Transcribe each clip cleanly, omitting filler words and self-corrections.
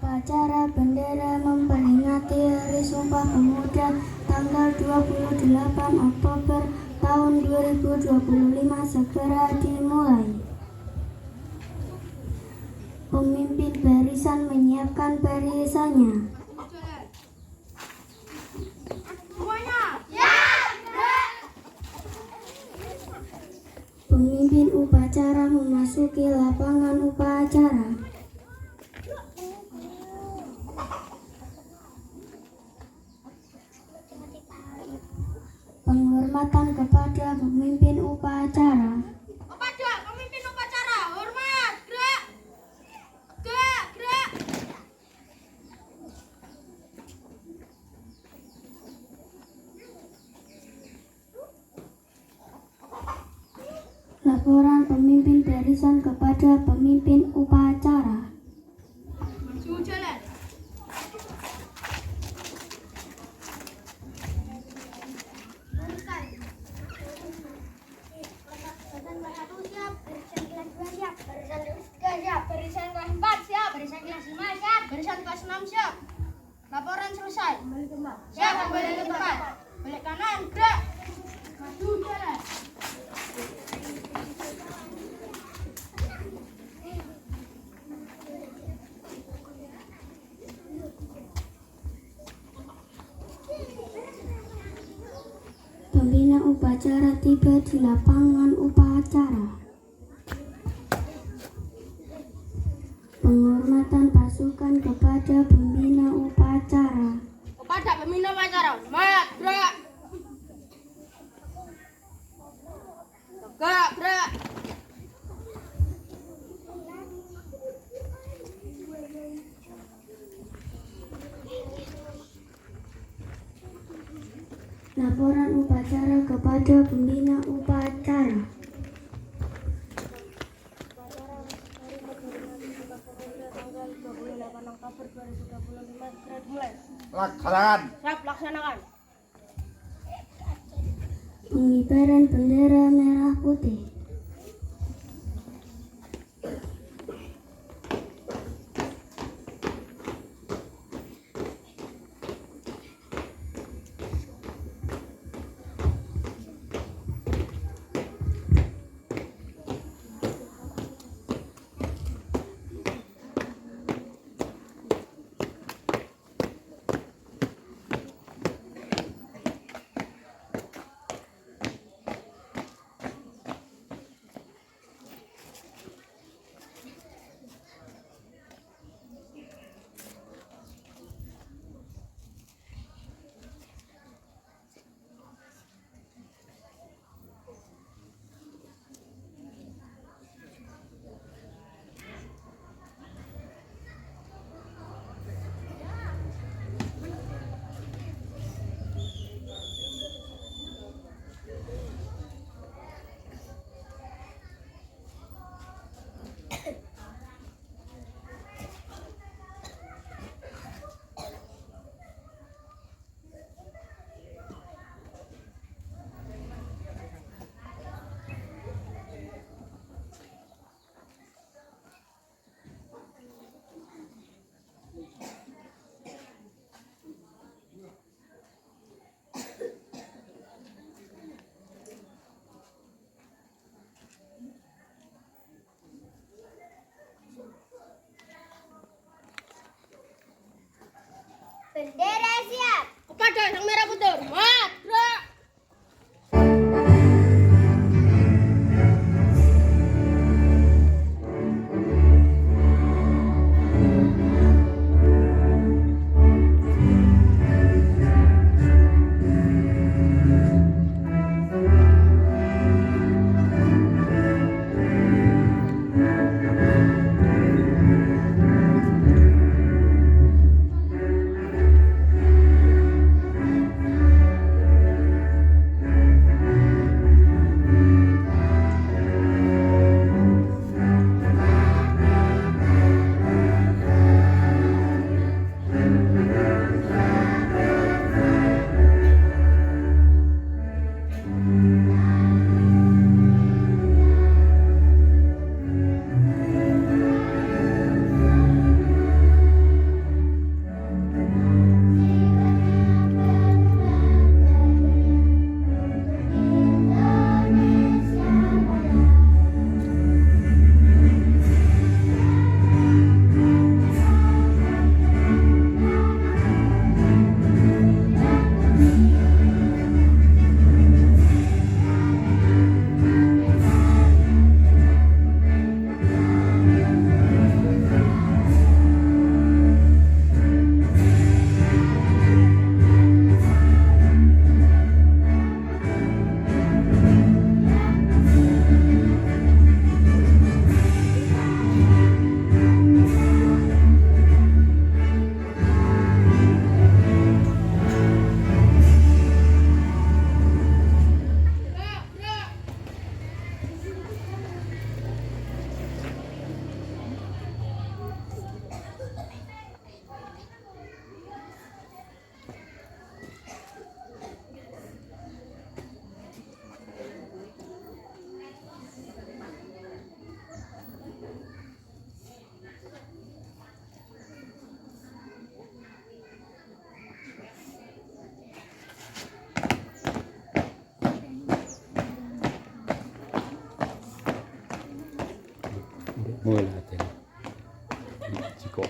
Upacara bendera memperingati Hari Sumpah Pemuda tanggal 28 Oktober tahun 2025 segera dimulai. Pemimpin barisan menyiapkan barisannya. Pemimpin upacara memasuki lapangan upacara. Penghormatan kepada pemimpin upacara. Kepada pemimpin upacara, hormat, gerak, gerak, gerak. Laporan pemimpin barisan kepada pemimpin upacara. Maju jalan. Barisan kelas 4 siap, barisan kelas 5 siap, barisan kelas 6 siap. Laporan selesai. Siap, kembali ke tempat. Balik kanan, gerak. Maju jalan. Pembina upacara tiba di lapangan upacara. Penghormatan pasukan kepada pembina upacara. Kepada pembina upacara, hormat, gerak. Gerak, gerak. Laporan upacara kepada pembina upacara. Laksanakan. Siap, laksanakan. Pengibaran bendera merah putih. Bendera siap. Kepada sang merah putih, hormat, gerak. Jiko.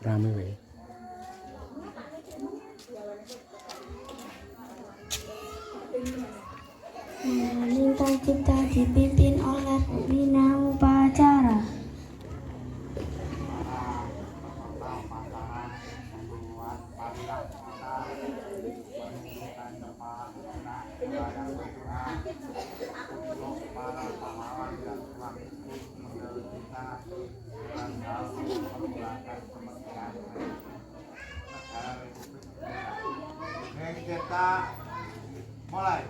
Rame wae. Lintang cipta dipimpin oleh pembina upacara. Kita mulai.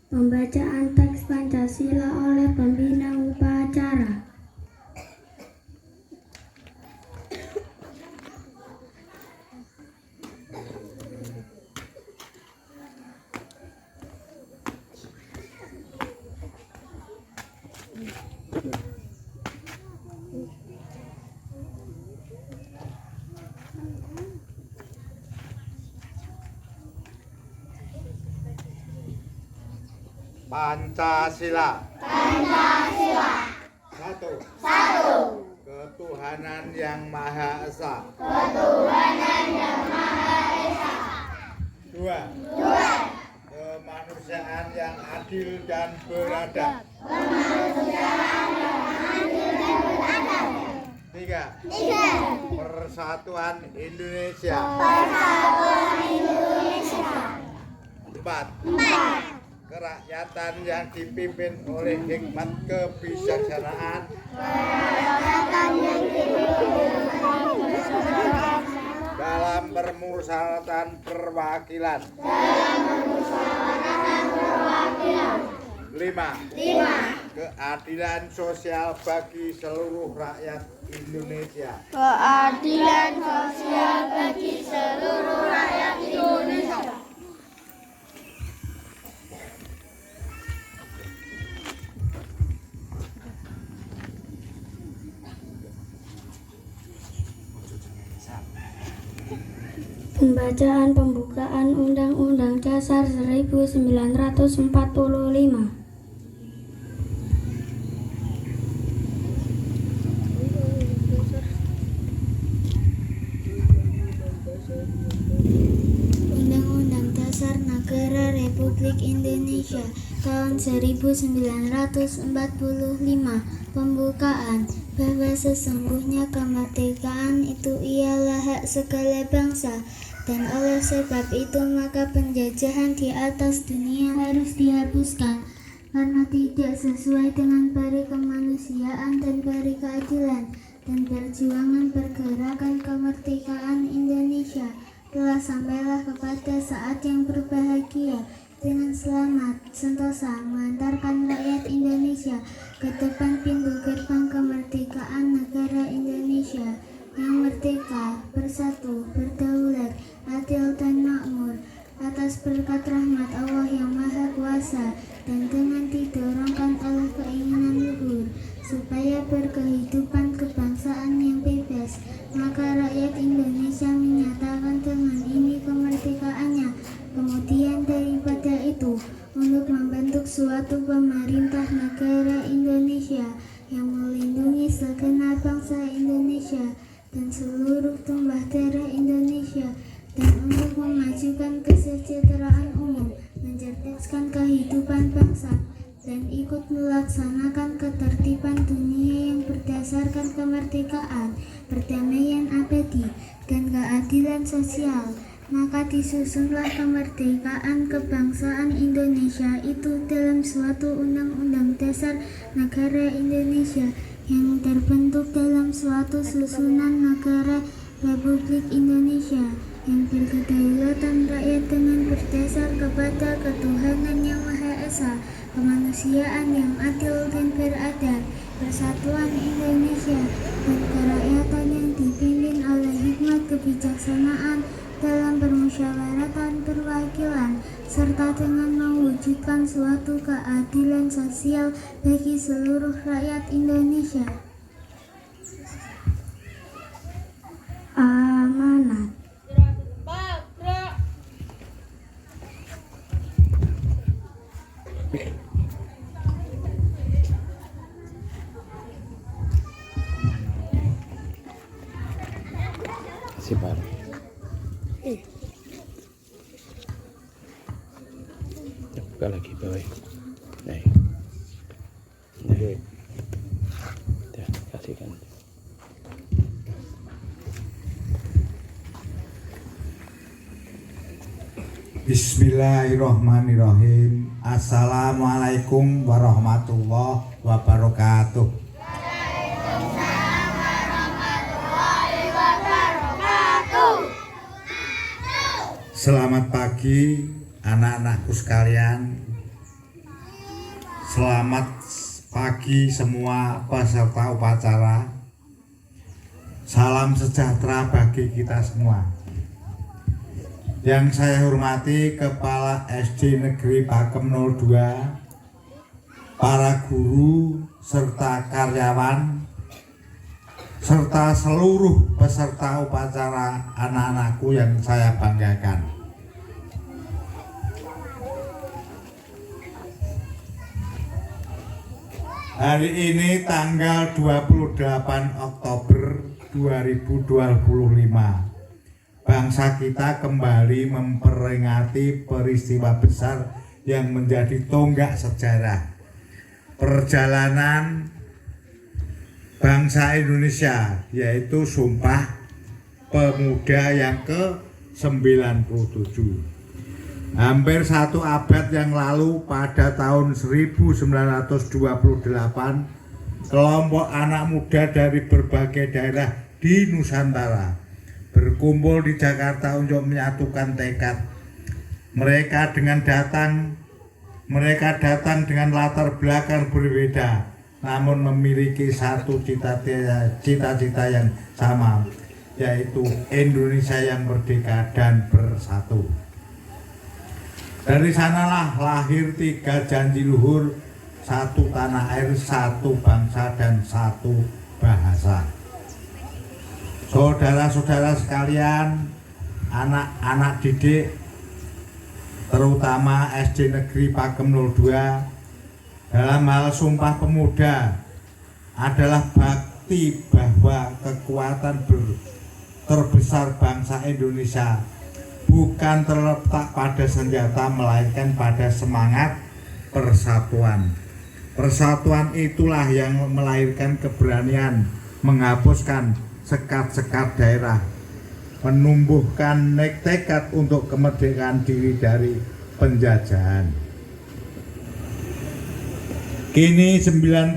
Pembacaan teks Pancasila oleh pembina upacara. Pancasila. Satu. Ketuhanan yang Maha Esa. Dua. Kemanusiaan yang adil dan beradab. Tiga. Persatuan Indonesia. Empat. Kerakyatan yang dipimpin oleh hikmat kebijaksanaan dalam permusyawaratan perwakilan. Lima. Keadilan sosial bagi seluruh rakyat Indonesia. Keadilan sosial bagi seluruh rakyat Indonesia. Pembacaan pembukaan Undang-Undang Dasar 1945. Undang-Undang Dasar Negara Republik Indonesia tahun 1945. Pembukaan bahwa sesungguhnya kemerdekaan itu ialah hak segala bangsa, dan oleh sebab itu maka penjajahan di atas dunia harus dihapuskan karena tidak sesuai dengan peri kemanusiaan dan peri keadilan, dan perjuangan pergerakan kemerdekaan Indonesia telah sampailah kepada saat yang berbahagia, dengan selamat sentosa mengantarkan rakyat Indonesia ke depan pintu gerbang kemerdekaan negara Indonesia yang merdeka, bersatu, berdaulat, adil dan makmur atas berkat rahmat Allah yang Maha Kuasa dan dengan didorongkan oleh keinginan luhur supaya berkehidupan kebangsaan yang bebas, maka rakyat Indonesia menyatakan dengan ini kemerdekaannya. Kemudian daripada itu, untuk membentuk suatu pemerintah negara Indonesia yang melindungi segenap bangsa Indonesia dan seluruh tumpah darah Indonesia, dan untuk memajukan kesejahteraan umum, mencerdaskan kehidupan bangsa, dan ikut melaksanakan ketertiban dunia yang berdasarkan kemerdekaan, perdamaian abadi, dan keadilan sosial. Maka disusunlah kemerdekaan kebangsaan Indonesia itu dalam suatu undang-undang dasar negara Indonesia yang terbentuk dalam suatu susunan negara Republik Indonesia yang berkedaulatan rakyat dengan berdasar kepada ketuhanan yang Maha Esa, kemanusiaan yang adil dan beradab, persatuan Indonesia, dan kerakyatan yang dipimpin oleh hikmat kebijaksanaan dalam permusyawaratan perwakilan, serta dengan mewujudkan suatu keadilan sosial bagi seluruh rakyat Indonesia. Amanat. Kasih baru. Buka lagi bawah. Nih. Ya, kasihkan. Bismillahirrahmanirrahim. Assalamualaikum warahmatullahi wabarakatuh. Selamat pagi anak-anakku sekalian. Selamat pagi semua peserta upacara. Salam sejahtera bagi kita semua. Yang saya hormati Kepala SD Negeri Pakem 02, para guru serta karyawan, serta seluruh peserta upacara anak-anakku yang saya banggakan. Hari ini tanggal 28 Oktober 2025, bangsa kita kembali memperingati peristiwa besar yang menjadi tonggak sejarah perjalanan bangsa Indonesia, yaitu Sumpah Pemuda yang ke-97. Hampir satu abad yang lalu, pada tahun 1928, kelompok anak muda dari berbagai daerah di Nusantara berkumpul di Jakarta untuk menyatukan tekad. Mereka datang dengan latar belakang berbeda, namun memiliki satu cita-cita yang sama, yaitu Indonesia yang merdeka dan bersatu. Dari sanalah lahir 3 janji luhur: satu tanah air, satu bangsa, dan satu bahasa. Saudara-saudara sekalian, anak-anak didik, terutama SD Negeri Pakem 02, dalam hal Sumpah Pemuda adalah bakti bahwa kekuatan terbesar bangsa Indonesia bukan terletak pada senjata, melainkan pada semangat persatuan. Persatuan itulah yang melahirkan keberanian menghapuskan sekat-sekat daerah, menumbuhkan tekad untuk kemerdekaan diri dari penjajahan. Kini 97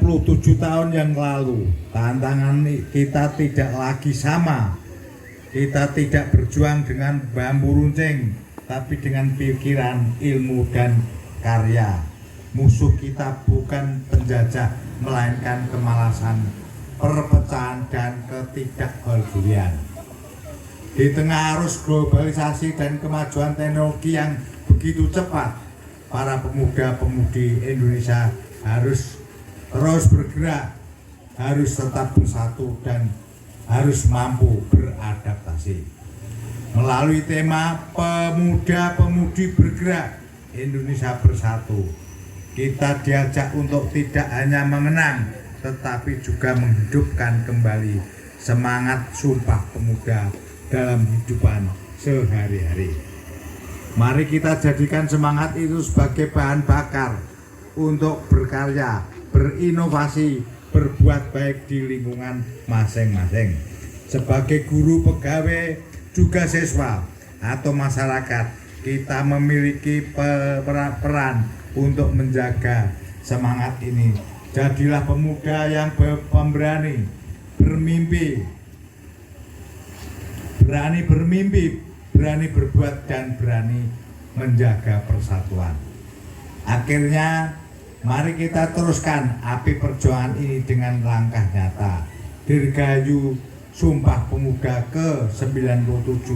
tahun yang lalu, tantangan kita tidak lagi sama. Kita tidak berjuang dengan bambu runcing, tapi dengan pikiran, ilmu, dan karya. Musuh kita bukan penjajah, melainkan kemalasan, perpecahan, dan ketidakpedulian. Di tengah arus globalisasi dan kemajuan teknologi yang begitu cepat, para pemuda-pemudi Indonesia harus terus bergerak, harus tetap bersatu, dan harus mampu beradaptasi. Melalui tema Pemuda-Pemudi Bergerak Indonesia Bersatu, kita diajak untuk tidak hanya mengenang, tetapi juga menghidupkan kembali semangat Sumpah Pemuda dalam kehidupan sehari-hari. Mari kita jadikan semangat itu sebagai bahan bakar untuk berkarya, berinovasi, berbuat baik di lingkungan masing-masing. Sebagai guru, pegawai, juga siswa atau masyarakat, kita memiliki peran untuk menjaga semangat ini. Jadilah pemuda yang pemberani, berani bermimpi, berani berbuat, dan berani menjaga persatuan. Akhirnya, mari kita teruskan api perjuangan ini dengan langkah nyata. Dirgahayu Sumpah Pemuda ke-97.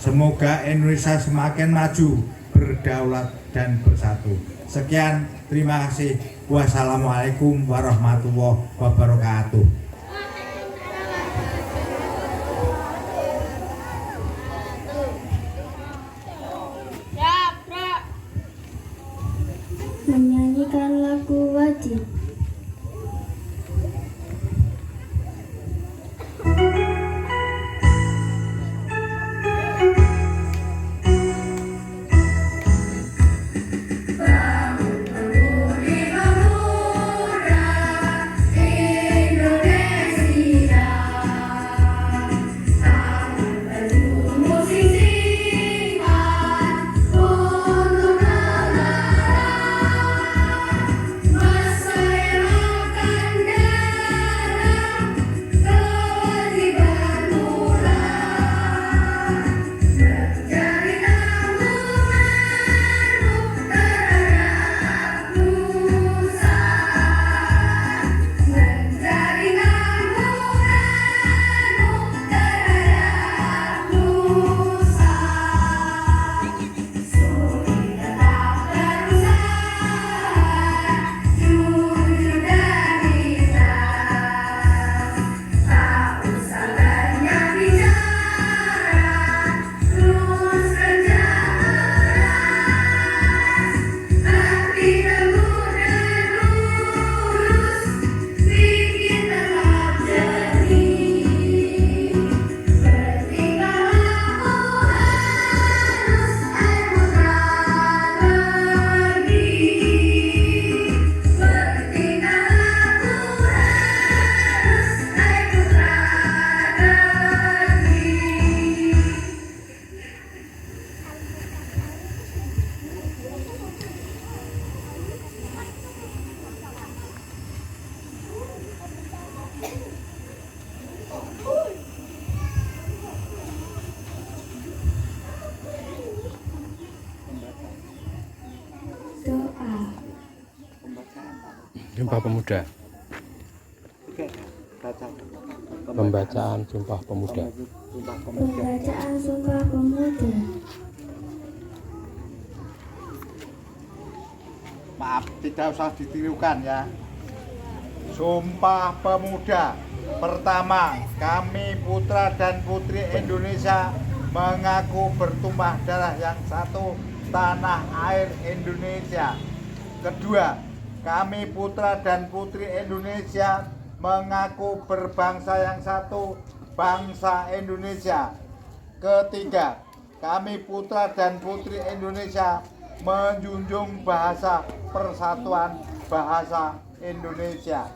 Semoga Indonesia semakin maju, berdaulat, dan bersatu. Sekian, terima kasih. Wassalamualaikum warahmatullahi wabarakatuh. Menyanyikan lagu wajib. Sumpah Pemuda. Pembacaan Sumpah Pemuda. Pembacaan Sumpah Pemuda. Maaf, tidak usah ditirukan ya. Sumpah Pemuda. Pertama, kami putra dan putri Indonesia mengaku bertumpah darah yang satu, tanah air Indonesia. Kedua, kami putra dan putri Indonesia mengaku berbangsa yang satu, bangsa Indonesia. Ketiga, kami putra dan putri Indonesia menjunjung bahasa persatuan bahasa Indonesia.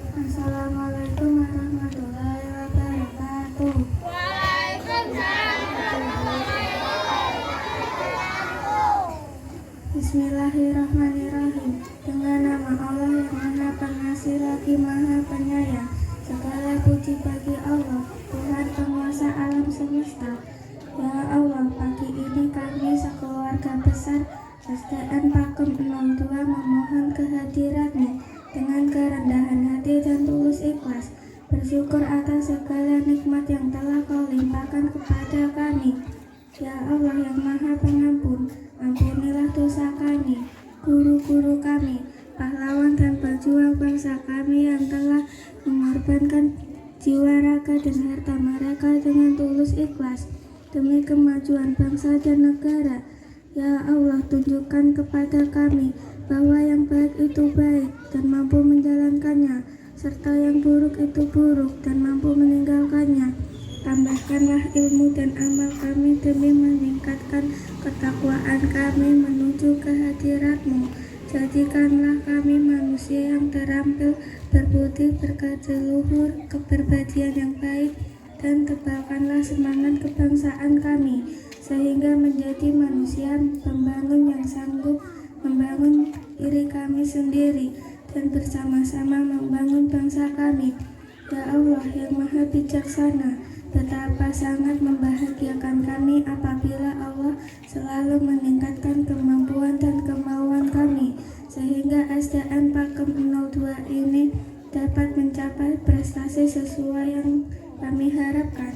Assalamualaikum warahmatullahi wabarakatuh. Bismillahirrahmanirrahim. Dengan nama Allah yang Maha Pengasih lagi Maha Penyayang. Segala puji bagi Allah, Tuhan penguasa alam semesta. Ya Allah, pagi ini kami sekeluarga besar SDN Pakem 02 memohon kehadirat-Mu dengan kerendahan hati dan tulus ikhlas, bersyukur atas segala nikmat yang telah Kau limpahkan kepada kami. Ya Allah yang Maha Pengampun, ampunilah dosa kami, guru-guru kami, pahlawan dan pejuang bangsa kami yang telah mengorbankan jiwa, raga, dan harta mereka dengan tulus ikhlas demi kemajuan bangsa dan negara. Ya Allah, tunjukkan kepada kami bahwa yang baik itu baik dan mampu menjalankannya, serta yang buruk itu buruk dan mampu meninggalkannya. Tambahkanlah ilmu dan amal kami demi meningkatkan ketakwaan kami menuju kehadirat-Mu. Jadikanlah kami manusia yang terampil, berbudi, berkaji luhur, kepribadian yang baik, dan tebalkanlah semangat kebangsaan kami, sehingga menjadi manusia pembangun yang sanggup membangun diri kami sendiri dan bersama-sama membangun bangsa kami. Ya Allah yang Maha Bijaksana, betapa sangat membahagiakan kami apabila Allah selalu meningkatkan kemampuan dan kemauan kami, sehingga SDN Pakem 02 ini dapat mencapai prestasi sesuai yang kami harapkan.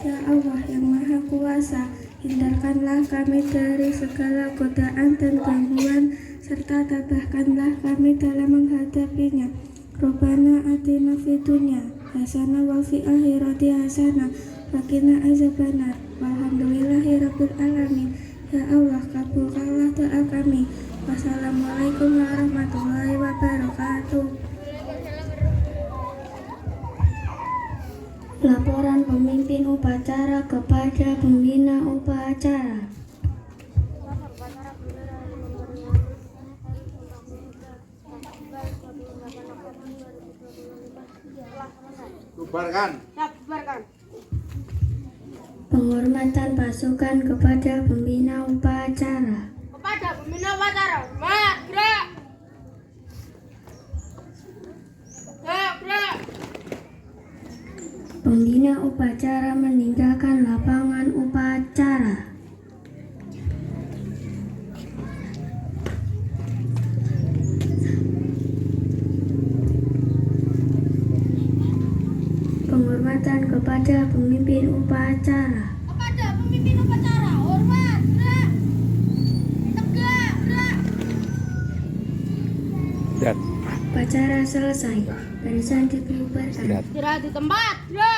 Ya Allah yang Maha Kuasa, hindarkanlah kami dari segala godaan dan gangguan, serta tabahkanlah kami dalam menghadapinya. Rabbana atina fid dunya hasanah wa fil akhirati hasanah wa qina azabannar. Walhamdulillahirabbil alamin. Ya Allah, kabulkanlah doa kami. Wassalamualaikum warahmatullahi wabarakatuh. Laporan pemimpin upacara kepada pembina upacara. Bubarkan. Penghormatan pasukan kepada pembina upacara. Kepada pembina upacara, semangat, gerak. Gerak. Pembina upacara meninggalkan lapangan upacara. Penghormatan kepada pemimpin upacara. Kepada pemimpin upacara, hormat, gerak. Tegak, gerak. Lihat, Upacara selesai, barisan dibubarkan. lihat. Istirahat di tempat, gerak.